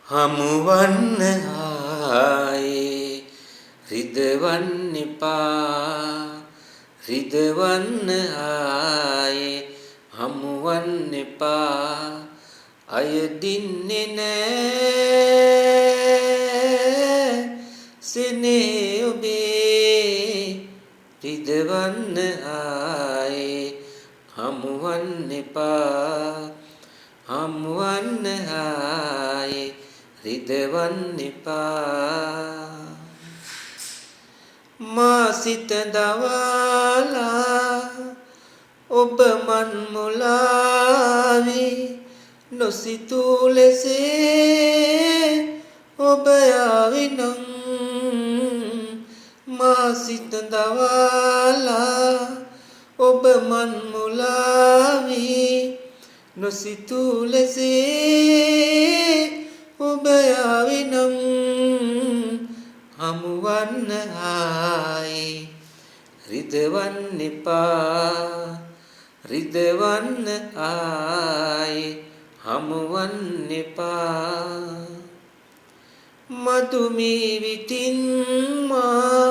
හමුවන්න ආයේ රිදවන්න එපා රිදවන්න ආයේ හමුවන්න එපා අය දින්නේ නෑ සෙනේ ඔබේ රිදවන්න ආයේ හමුවන්න එපා හමුවන්න ආයේ රිදවන්න එපා මා සිත දවාලා ඔබ මන් මුලාවී නොසිතූ ලෙසේ ඔබ යාවිනම් මා සිත දවාලා ඔබ මන් මුලාවී නොසිතූ ලෙසේ ඔබ යාවිනම් හමුවන්න ආයේ රිදවන්න එපා රිදවන්න ආයේ හමුවන්න එපා මధుමී විතින් මා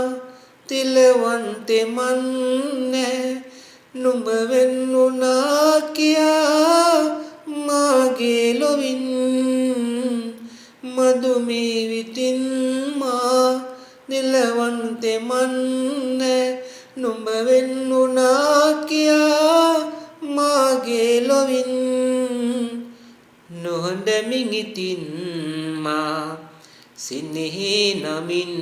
තිලවන්තේ මන්නේ නුඹ වෙන්නුනා කියා මාගේ ලොවින් මధුමී විතින් මා නිලවන්තේ මන්නේ නුඹ වෙන්නුනා කියා මාගේ ලොවින් නොහඬමින් ඉතින් මා සිනෙහි නමින්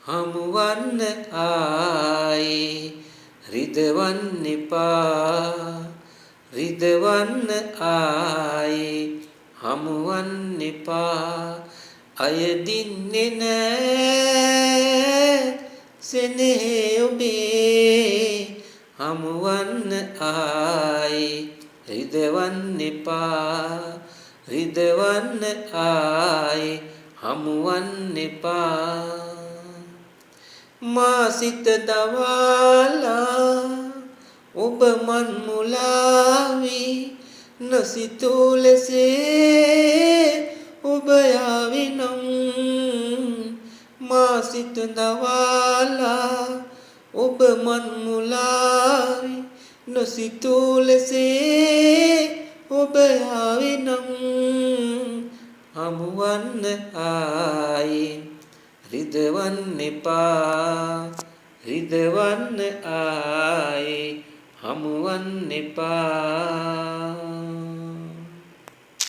හමුවන්න ආයේ රිදවන්න එපා රිදවන්න ආයේ හමුවන්න එපා අය දින්නේ නෑ සෙනෙහේ ඔබේ හමුවන්න ආයේ රිදවන්න එපා රිදවන්න ආයේ හමුවන්න එපා මා සිත දවාලා ඔබ මන් මුලාවී නොසිතූ ලෙසේ ඔබ යාවිනම් මා සිත දවාලා ඔබ මන් මුලාවී නොසිතූ ලෙසේ ඔබ යාවිනම් හමුවන්න ආයේ රිදවන්න එපා රිදවන්න ආයේ හමුවන්න එපා